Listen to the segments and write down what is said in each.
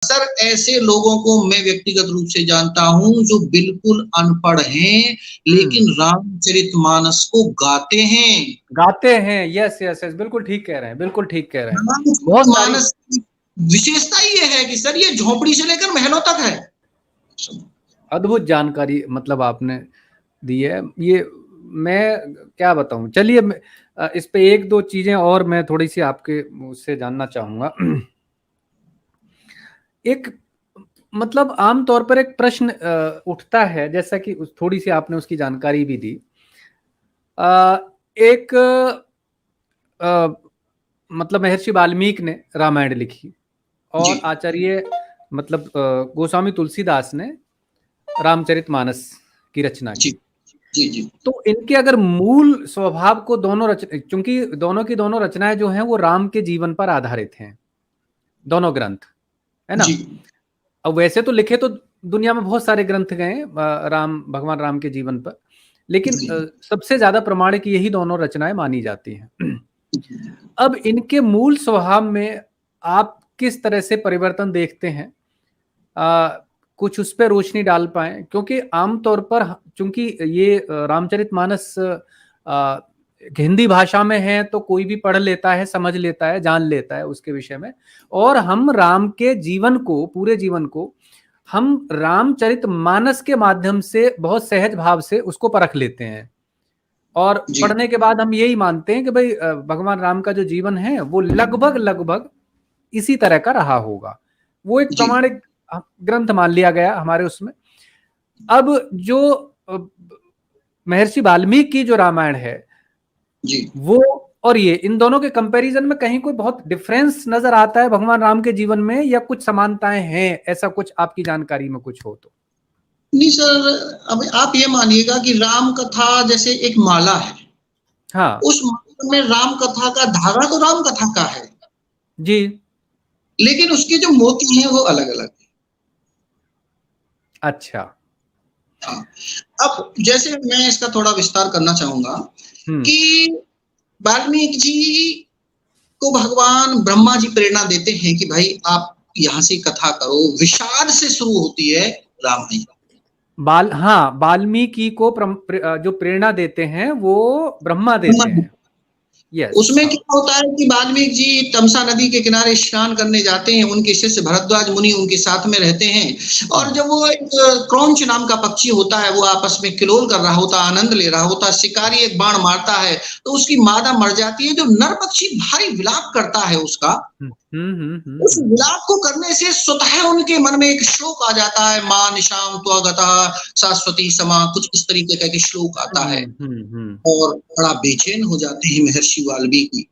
Sir ऐसे लोगों को मैं व्यक्तिगत रूप से जानता हूँ जो बिल्कुल अनपढ़ हैं, लेकिन रामचरितमानस को गाते हैं। यस यस यस, बिल्कुल ठीक कह रहे हैं, बिल्कुल ठीक कह रहे हैं। बहुत सारी रामचरितमानस की विशेषता ये है कि सर ये झोपड़ी से लेकर महलों तक है। अद्भुत जानकारी मतलब आपने दी है। ये मैं क्या बताऊं, चलिए इस पे एक दो चीजें और मैं थोड़ी सी आपके उससे जानना चाहूंगा। एक मतलब आमतौर पर एक प्रश्न उठता है, जैसा कि थोड़ी सी आपने उसकी जानकारी भी दी। एक मतलब महर्षि वाल्मीकि ने रामायण लिखी और आचार्य मतलब गोस्वामी तुलसीदास ने रामचरितमानस की रचना की। जी जी। तो इनके अगर मूल स्वभाव को चूंकि दोनों की दोनों रचनाएं जो हैं वो राम के जीवन पर आधारित हैं, दोनों ग्रंथ, है ना। अब वैसे तो लिखे तो दुनिया में बहुत सारे ग्रंथ गए भगवान राम के जीवन पर, लेकिन सबसे ज्यादा प्रमाणिक यही दोनों रचनाएं मानी जाती हैं। अब इनके मूल स्वभाव में आप किस तरह से परिवर्तन देखते हैं, कुछ उस पर रोशनी डाल पाए, क्योंकि आमतौर पर चूंकि ये रामचरितमानस हिंदी भाषा में है तो कोई भी पढ़ लेता है, समझ लेता है, जान लेता है उसके विषय में, और हम राम के जीवन को, पूरे जीवन को हम रामचरितमानस के माध्यम से बहुत सहज भाव से उसको परख लेते हैं, और पढ़ने के बाद हम यही मानते हैं कि भाई भगवान राम का जो जीवन है वो लगभग लगभग इसी तरह का रहा होगा, वो एक प्रामाणिक ग्रंथ मान लिया गया हमारे उसमें। अब जो महर्षि वाल्मीकि की जो रामायण है वो और ये, इन दोनों के कंपैरिजन में कहीं कोई बहुत डिफरेंस नजर आता है भगवान राम के जीवन में, या कुछ समानताएं हैं, ऐसा कुछ आपकी जानकारी में कुछ हो तो? नहीं सर, अब आप ये मानिएगा कि राम कथा जैसे एक माला है, हाँ, उस माला में राम कथा का धागा तो राम कथा का है जी, लेकिन उसके जो मोती हैं वो अलग अलग है। अच्छा। हाँ, अब जैसे मैं इसका थोड़ा विस्तार करना चाहूंगा कि वाल्मीकि जी को भगवान ब्रह्मा जी प्रेरणा देते हैं कि भाई आप यहाँ से कथा करो, विषाद से शुरू होती है रामायण। हाँ, वाल्मीकि को जो प्रेरणा देते हैं वो ब्रह्मा देते हैं। यस, उसमें क्या होता है कि वाल्मीकि जी तमसा नदी के किनारे स्नान करने जाते हैं, उनके शिष्य भरद्वाज मुनि उनके साथ में रहते हैं, और जब वो एक क्रौंच नाम का पक्षी होता है वो आपस में किलोल कर रहा होता, आनंद ले रहा होता, शिकारी एक बाण मारता है तो उसकी मादा मर जाती है, जो नर पक्षी भारी विलाप करता है उसका, उस विलाप को करने से स्वतः उनके मन में एक श्लोक आ जाता है, मां निशाम त्वगतः शाश्वती समा, कुछ इस तरीके का एक श्लोक आता है, और बड़ा बेचैन हो जाते हैं महर्षि वाल्मीकि,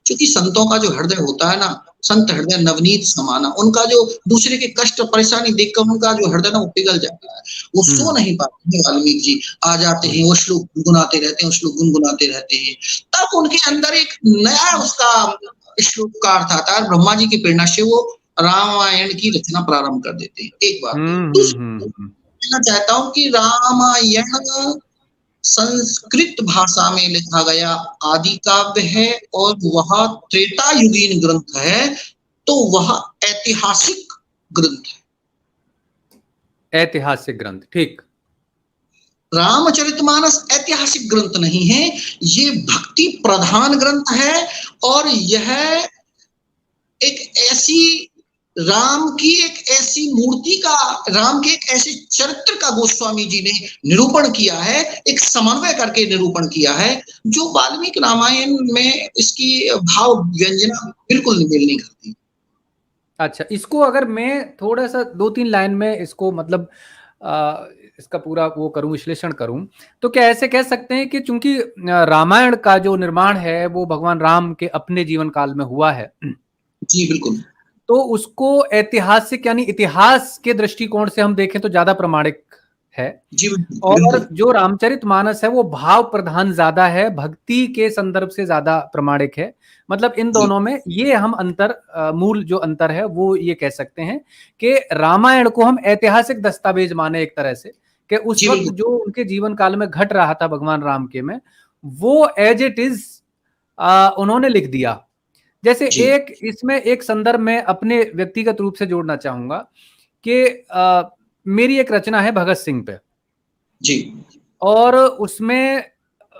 क्योंकि संतों का जो हृदय होता है ना, संत हृदय नवनीत समाना, उनका जो दूसरे के कष्ट परेशानी देखकर उनका जो हृदय ना वो पिघल जाता है, वो सो नहीं पाते हैं। वाल्मीकि जी आ जाते हैं, वो श्लोक गुनगुनाते रहते हैं, श्लोक गुनगुनाते रहते हैं, तब उनके अंदर एक नया उसका श्लोक का अर्थ आता है, ब्रह्मा जी की प्रेरणा से वो रामायण की रचना प्रारंभ कर देते हैं। एक बात कहना चाहता हूँ कि रामायण संस्कृत भाषा में लिखा गया आदि काव्य है और वह त्रेता युगीन ग्रंथ है, तो वह ऐतिहासिक ग्रंथ है। ऐतिहासिक ग्रंथ, ठीक। रामचरितमानस ऐतिहासिक ग्रंथ नहीं है, ये भक्ति प्रधान ग्रंथ है, और यह एक ऐसी राम की एक ऐसी मूर्ति का, राम के एक ऐसे चरित्र का गोस्वामी जी ने निरूपण किया है, एक समन्वय करके निरूपण किया है, जो वाल्मीकि रामायण में इसकी भाव व्यंजना बिल्कुल मेल नहीं करती। अच्छा, इसको अगर मैं थोड़ा सा 2-3 लाइन में इसको मतलब इसका पूरा वो करूं, विश्लेषण करूं, तो क्या ऐसे कह सकते हैं कि चूंकि रामायण का जो निर्माण है वो भगवान राम के अपने जीवन काल में हुआ है, जी बिल्कुल, तो उसको ऐतिहासिक यानी इतिहास के दृष्टिकोण से हम देखें तो ज्यादा प्रमाणिक है, और जो रामचरितमानस है वो भाव प्रधान ज्यादा है, भक्ति के संदर्भ से ज्यादा प्रमाणिक है। मतलब इन दोनों में ये हम अंतर, मूल जो अंतर है वो ये कह सकते हैं कि रामायण को हम ऐतिहासिक दस्तावेज माने एक तरह से, कि उस वक्त जो उनके जीवन काल में घट रहा था भगवान राम के में, वो एज इट इज उन्होंने लिख दिया। जैसे एक इसमें एक संदर्भ में अपने व्यक्तिगत रूप से जोड़ना चाहूंगा कि मेरी एक रचना है भगत सिंह पे जी, और उसमें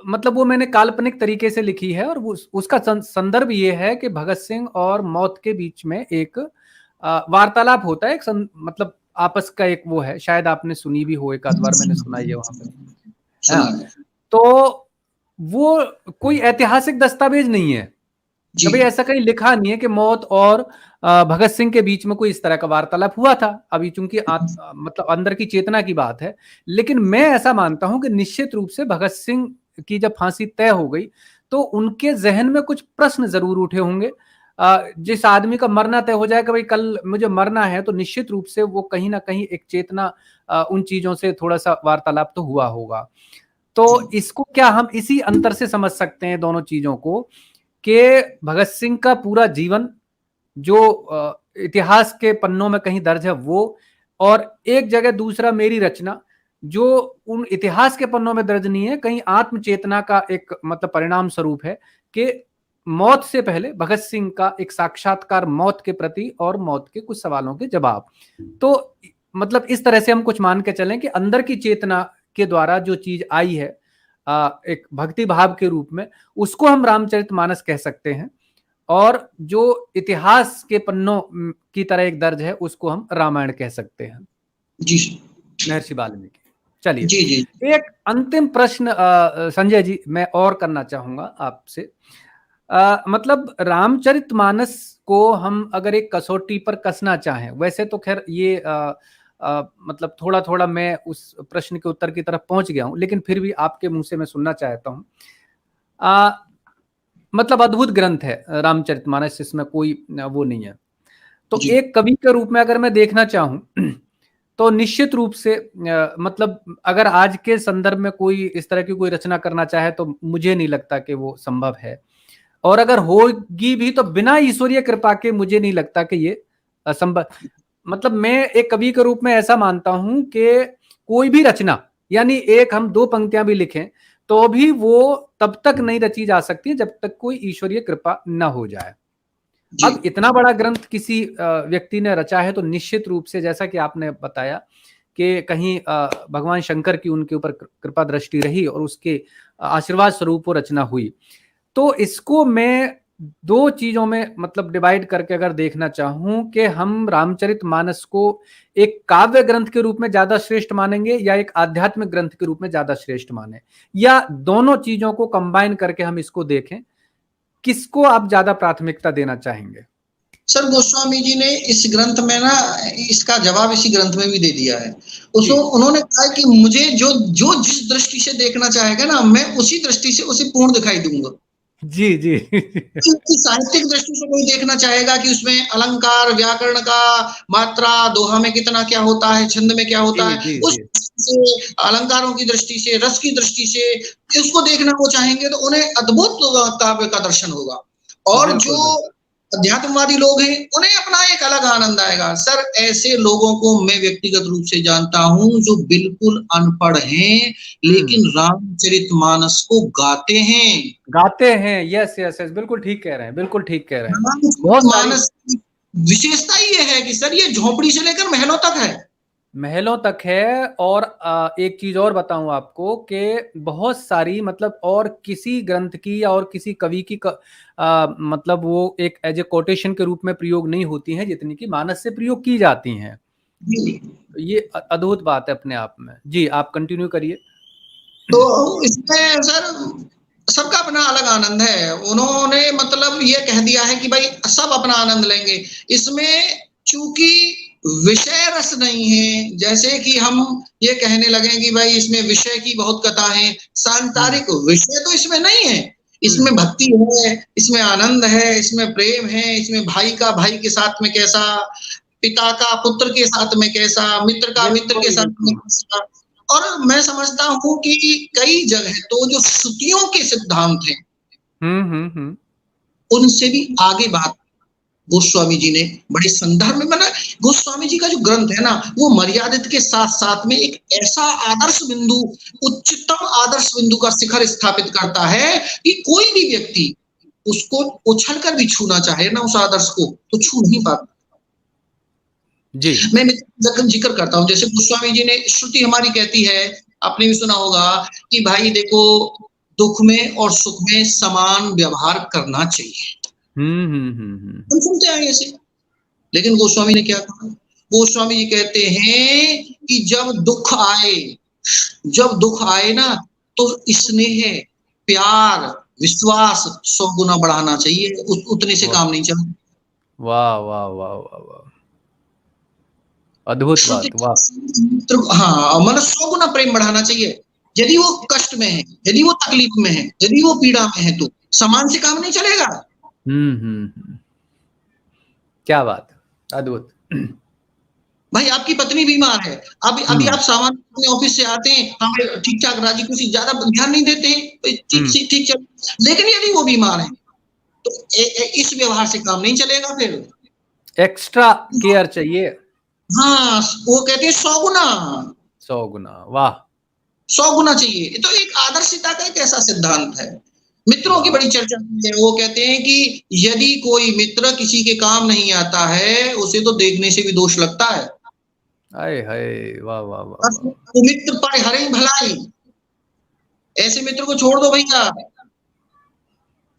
मतलब वो मैंने काल्पनिक तरीके से लिखी है और उसका संदर्भ ये है कि भगत सिंह और मौत के बीच में एक वार्तालाप होता है, मतलब आपस का एक वो है, शायद आपने सुनी भी हो, एक आध बार मैंने सुनाई है वहां पे। हाँ, तो वो कोई ऐतिहासिक दस्तावेज नहीं है, कभी ऐसा कहीं लिखा नहीं है कि मौत और भगत सिंह के बीच में कोई इस तरह का वार्तालाप हुआ था। अभी चूंकि मतलब अंदर की चेतना की बात है, लेकिन मैं ऐसा मानता हूं कि निश्चित रूप से भगत सिंह की जब फांसी तय हो गई तो उनके जहन में कुछ प्रश्न जरूर उठे होंगे। जिस आदमी का मरना तय हो जाए कि भाई कल मुझे मरना है, तो निश्चित रूप से वो कहीं ना कहीं एक चेतना उन चीजों से थोड़ा सा वार्तालाप तो हुआ होगा। तो इसको क्या हम इसी अंतर से समझ सकते हैं दोनों चीजों को, कि भगत सिंह का पूरा जीवन जो इतिहास के पन्नों में कहीं दर्ज है वो, और एक जगह दूसरा मेरी रचना जो उन इतिहास के पन्नों में दर्ज नहीं है, कहीं आत्म चेतना का एक मतलब परिणाम स्वरूप है कि मौत से पहले भगत सिंह का एक साक्षात्कार मौत के प्रति और मौत के कुछ सवालों के जवाब। तो मतलब इस तरह से हम कुछ मान के चलें कि अंदर की चेतना के द्वारा जो चीज आई है एक भक्ति भाव के रूप में, उसको हम रामचरितमानस कह सकते हैं, और जो इतिहास के पन्नों की तरह एक दर्ज है उसको हम रामायण कह सकते हैं। जी महर्षि वाल्मीकि। चलिए, जी जी एक अंतिम प्रश्न संजय जी मैं और करना चाहूंगा आपसे। मतलब रामचरितमानस को हम अगर एक कसौटी पर कसना चाहें, वैसे तो खैर ये मतलब थोड़ा थोड़ा मैं उस प्रश्न के उत्तर की तरफ पहुंच गया हूं, लेकिन फिर भी आपके मुंह से मैं सुनना चाहता हूं। मतलब अद्भुत ग्रंथ है रामचरितमानस, इसमें कोई वो नहीं है। तो एक कवि के रूप में अगर मैं देखना चाहूं तो निश्चित रूप से मतलब अगर आज के संदर्भ में कोई इस तरह की कोई रचना करना चाहे तो मुझे नहीं लगता कि वो संभव है, और अगर होगी भी तो बिना ईश्वरीय कृपा के मुझे नहीं लगता कि ये असंभव। मतलब मैं एक कवि के रूप में ऐसा मानता हूं कि कोई भी रचना, यानी एक हम 2 पंक्तियां भी लिखें तो भी वो तब तक नहीं रची जा सकती जब तक कोई ईश्वरीय कृपा न हो जाए। अब इतना बड़ा ग्रंथ किसी व्यक्ति ने रचा है तो निश्चित रूप से, जैसा कि आपने बताया कि कहीं भगवान शंकर की उनके ऊपर कृपा दृष्टि रही और उसके आशीर्वाद स्वरूप वो रचना हुई। तो इसको मैं 2 चीजों में मतलब डिवाइड करके अगर देखना चाहूं कि हम रामचरितमानस को एक काव्य ग्रंथ के रूप में ज्यादा श्रेष्ठ मानेंगे या एक आध्यात्मिक ग्रंथ के रूप में ज्यादा श्रेष्ठ माने, या दोनों चीजों को कंबाइन करके हम इसको देखें, किसको आप ज्यादा प्राथमिकता देना चाहेंगे? सर, गोस्वामी जी ने इस ग्रंथ में ना इसका जवाब इसी ग्रंथ में भी दे दिया है। उसको उन्होंने कहा कि मुझे जो जो जिस दृष्टि से देखना चाहेगा ना, मैं उसी दृष्टि से उसे पूर्ण दिखाई दूंगा। जी जी साहित्यिक दृष्टि से कोई देखना चाहेगा कि उसमें अलंकार, व्याकरण का मात्रा, दोहा में कितना क्या होता है, छंद में क्या होता है, उस से अलंकारों की दृष्टि से, रस की दृष्टि से उसको देखना वो चाहेंगे तो उन्हें अद्भुत काव्य का दर्शन होगा। और जो अध्यात्मवादी लोग हैं उन्हें अपना एक अलग आनंद आएगा। सर, ऐसे लोगों को मैं व्यक्तिगत रूप से जानता हूं जो बिल्कुल अनपढ़ हैं लेकिन रामचरितमानस को गाते हैं। यस यस यस, बिल्कुल ठीक कह रहे हैं, बिल्कुल ठीक कह रहे हैं। रामचरितमानस की विशेषता ये है कि सर ये झोपड़ी से लेकर महलों तक है। महलों तक है। और एक चीज और बताऊं आपको कि बहुत सारी मतलब और किसी ग्रंथ की और किसी कवि की मतलब वो एक एज ए कोटेशन के रूप में प्रयोग नहीं होती हैं जितनी कि मानस से प्रयोग की जाती हैं। ये अद्भुत बात है अपने आप में। जी, आप कंटिन्यू करिए। तो इसमें सर सबका अपना अलग आनंद है। उन्होंने मतलब ये कह दिया है कि भाई सब अपना आनंद लेंगे। इसमें चूंकि विषय रस नहीं है, जैसे कि हम ये कहने लगे कि भाई इसमें विषय की बहुत कथा है, सांसारिक विषय तो इसमें नहीं है। इसमें भक्ति है, इसमें आनंद है, इसमें प्रेम है, इसमें भाई का भाई के साथ में कैसा, पिता का पुत्र के साथ में कैसा, मित्र का मित्र के साथ में कैसा। और मैं समझता हूं कि कई जगह तो जो श्रुतियों के सिद्धांत हैं उनसे भी आगे बात गोस्वामी जी ने बड़े संदर्भ में बना। गोस्वामी जी का जो ग्रंथ है ना, वो मर्यादित के साथ साथ में एक ऐसा आदर्श बिंदु, उच्चतम आदर्श बिंदु का शिखर स्थापित करता है कि कोई भी व्यक्ति उसको उछल कर भी छूना चाहे ना उस आदर्श को, तो छू नहीं पाता। जी। मैं जिक्र करता हूँ, जैसे गोस्वामी जी ने श्रुति हमारी कहती है, आपने भी सुना होगा कि भाई देखो, दुख में और सुख में समान व्यवहार करना चाहिए। हम सुनते हैं ऐसे, लेकिन गोस्वामी ने क्या कहा? गोस्वामी जी कहते हैं कि जब दुख आए ना, तो स्नेह, प्यार, विश्वास 100 गुना बढ़ाना चाहिए, उतने से काम नहीं चलता। वाह वाह वाह वाह वाह, अद्भुत बात, वाह। हाँ, मतलब 100 गुना प्रेम बढ़ाना चाहिए। यदि वो कष्ट में है, यदि वो तकलीफ में है, यदि वो पीड़ा में है, तो समान से काम नहीं चलेगा। क्या बात, अद्भुत। भाई आपकी पत्नी बीमार है, अभी आप सामान्य अपने ऑफिस से आते हैं, हमें ठीक ठाक राजी खुशी, ज्यादा ध्यान नहीं देते हैं, ठीक चल, लेकिन यदि वो बीमार है, तो इस व्यवहार से काम नहीं चलेगा, फिर एक्स्ट्रा केयर चाहिए। हाँ, वो कहते हैं 100 गुना, 100 गुना, वाह, 100 गुना चाहिए। तो एक आदर्शिता का एक ऐसा सिद्धांत है। मित्रों की बड़ी चर्चा है, वो कहते हैं कि यदि कोई मित्र किसी के काम नहीं आता है, उसे तो देखने से भी दोष लगता है। हाय हाय, वाह वाह वाह, तो मित्र पर हरे भलाई, ऐसे मित्र को छोड़ दो भैया।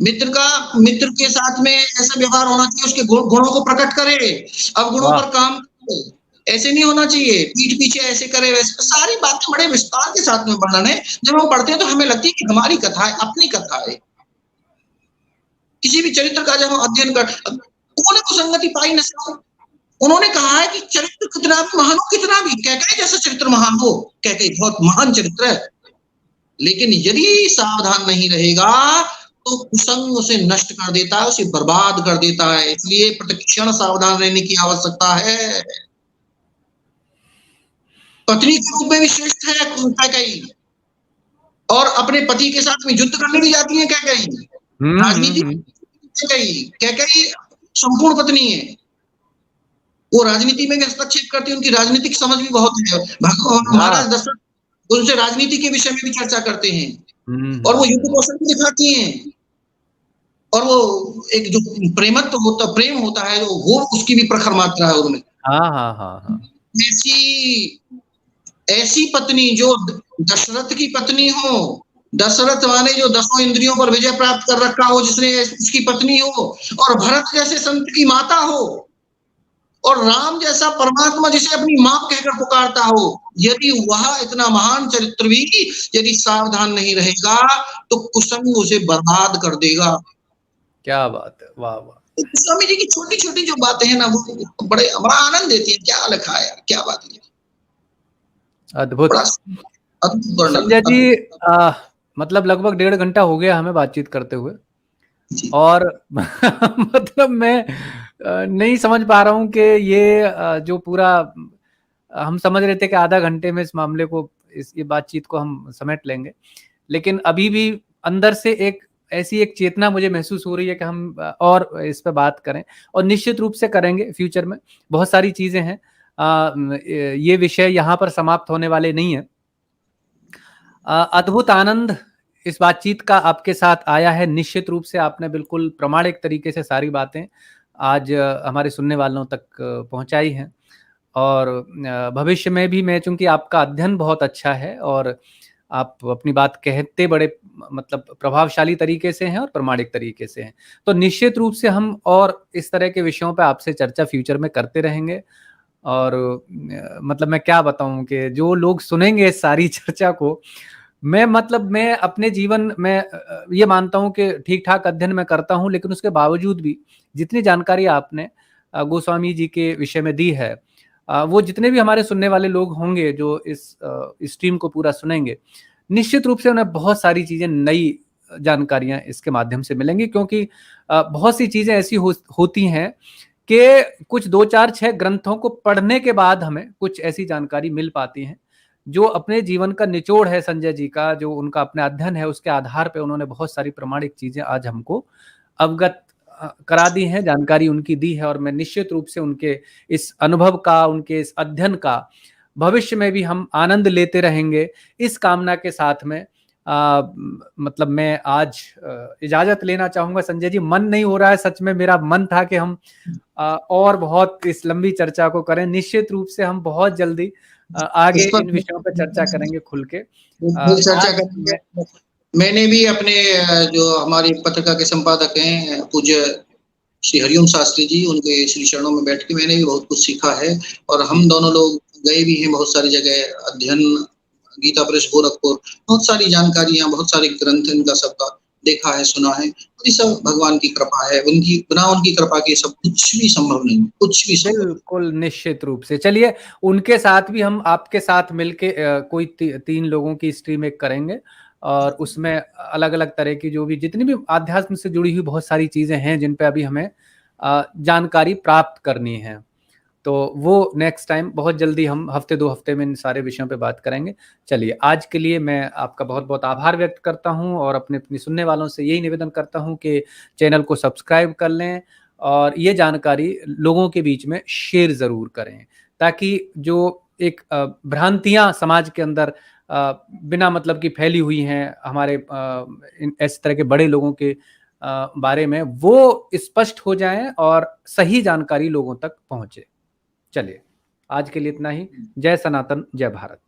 मित्र के साथ में ऐसा व्यवहार होना चाहिए, उसके गुणों को प्रकट करे, अब गुणों पर काम करे। ऐसे नहीं होना चाहिए, पीठ पीछे ऐसे करे वैसे, सारी बातें बड़े विस्तार के साथ में वर्णन है। जब हम पढ़ते हैं तो हमें लगती है कि हमारी कथा है, अपनी कथा है। किसी भी चरित्र का जब हम अध्ययन कर, उन्होंने तो संगति पाई न सको। उन्होंने कहा है कि चरित्र कितना भी महान हो, कितना भी कैकेयी जैसा चरित्र महान हो, कैकेयी बहुत महान चरित्र है, लेकिन यदि सावधान नहीं रहेगा तो कुसंग उसे नष्ट कर देता है, उसे बर्बाद कर देता है। इसलिए प्रतिक्षण सावधान रहने की आवश्यकता है। पत्नी के रूप में भी श्रेष्ठ है कैकेयी, और अपने पति के साथ में युद्ध करने भी जाती है कैकेयी। राजनीति कैकेयी संपूर्ण पत्नी है, वो राजनीति में भी हस्तक्षेप करती है, उनकी राजनीतिक समझ भी बहुत है। महाराज दशरथ उनसे राजनीति के विषय में भी चर्चा करते हैं, और वो युद्ध कौशल भी दिखाती हैं, और वो एक जो प्रेम होता है, वो उसकी भी प्रखर मात्रा है उनमें। ऐसी पत्नी जो दशरथ की पत्नी हो, दशरथ माने जो 10 इंद्रियों पर विजय प्राप्त कर रखा हो, जिसने उसकी पत्नी हो, और भरत जैसे संत की माता हो, और राम जैसा परमात्मा जिसे अपनी मां कहकर पुकारता हो, यदि वह इतना महान चरित्र भी यदि सावधान नहीं रहेगा, तो कुसंग उसे बर्बाद कर देगा। क्या बात है, वाह वाह। स्वामी जी की छोटी छोटी जो बातें हैं ना, वो बड़ा आनंद देती है। क्या लिखा है यार, क्या बात है, अद्भुत। संजय जी, मतलब लगभग 1.5 घंटा हो गया हमें बातचीत करते हुए, और मतलब मैं नहीं समझ पा रहा हूँ कि ये जो पूरा हम समझ रहे थे कि आधा घंटे में इस मामले को, ये बातचीत को हम समेट लेंगे, लेकिन अभी भी अंदर से ऐसी एक चेतना मुझे महसूस हो रही है कि हम और इस पे बात करें, और निश्चित रूप से करेंगे फ्यूचर में। बहुत सारी चीजें हैं, ये विषय यहाँ पर समाप्त होने वाले नहीं है। अद्भुत आनंद इस बातचीत का आपके साथ आया है। निश्चित रूप से आपने बिल्कुल प्रामाणिक तरीके से सारी बातें आज हमारे सुनने वालों तक पहुंचाई हैं, और भविष्य में भी मैं, चूंकि आपका अध्ययन बहुत अच्छा है और आप अपनी बात कहते बड़े मतलब प्रभावशाली तरीके से हैं और प्रामाणिक तरीके से हैं, तो निश्चित रूप से हम और इस तरह के विषयों पर आपसे चर्चा फ्यूचर में करते रहेंगे। और मतलब मैं क्या बताऊं कि जो लोग सुनेंगे इस सारी चर्चा को, मैं अपने जीवन में ये मानता हूं कि ठीक ठाक अध्ययन मैं करता हूं, लेकिन उसके बावजूद भी जितनी जानकारी आपने गोस्वामी जी के विषय में दी है, वो जितने भी हमारे सुनने वाले लोग होंगे जो इस स्ट्रीम को पूरा सुनेंगे, निश्चित रूप से उन्हें बहुत सारी चीजें, नई जानकारियां इसके माध्यम से मिलेंगी, क्योंकि बहुत सी चीजें ऐसी होती हैं कि कुछ 2, 4, 6 ग्रंथों को पढ़ने के बाद हमें कुछ ऐसी जानकारी मिल पाती है जो अपने जीवन का निचोड़ है। संजय जी का जो उनका अपना अध्ययन है, उसके आधार पे उन्होंने बहुत सारी प्रामाणिक चीजें आज हमको अवगत करा दी हैं, जानकारी उनकी दी है, और मैं निश्चित रूप से उनके इस अनुभव का, उनके इस अध्ययन का भविष्य में भी हम आनंद लेते रहेंगे, इस कामना के साथ में मतलब मैं आज इजाजत लेना चाहूंगा संजय जी। मन नहीं हो रहा है, सच में मेरा मन था कि हम और बहुत इस लंबी चर्चा को करें। निश्चित रूप से हम बहुत जल्दी आगे इन विषयों पर चर्चा करेंगे खुल के। चर्चा करेंगे। मैंने भी अपने जो हमारी पत्रिका के संपादक हैं पूज्य श्री हरिओम शास्त्री जी, उनके श्री चरणों में बैठ के मैंने भी बहुत कुछ सीखा है। और हम दोनों लोग गए भी हैं बहुत सारी जगह अध्ययन, गीता प्रेस गोरखपुर, बहुत सारी जानकारियां, बहुत सारे ग्रंथ इनका सबका देखा है, सुना है। ये सब भगवान की कृपा है, उनकी बिना उनकी कृपा के सब कुछ भी संभव नहीं, कुछ भी संभव। बिल्कुल निश्चित रूप से। चलिए उनके साथ भी हम आपके साथ मिलके कोई 3 लोगों की स्ट्रीम एक करेंगे और उसमें अलग अलग तरह की जो भी जितनी भी आध्यात्म से जुड़ी हुई बहुत सारी चीजें हैं जिन पे अभी हमें जानकारी प्राप्त करनी है, तो वो नेक्स्ट टाइम बहुत जल्दी हम हफ्ते 2 हफ्ते में इन सारे विषयों पे बात करेंगे। चलिए आज के लिए मैं आपका बहुत बहुत आभार व्यक्त करता हूं और अपने सुनने वालों से यही निवेदन करता हूं कि चैनल को सब्सक्राइब कर लें और ये जानकारी लोगों के बीच में शेयर जरूर करें, ताकि जो एक भ्रांतियां समाज के अंदर बिना मतलब की फैली हुई हैं हमारे इस तरह के बड़े लोगों के बारे में, वो स्पष्ट हो जाएं और सही जानकारी लोगों तक पहुंचे। चलिए आज के लिए इतना ही। जय सनातन, जय भारत।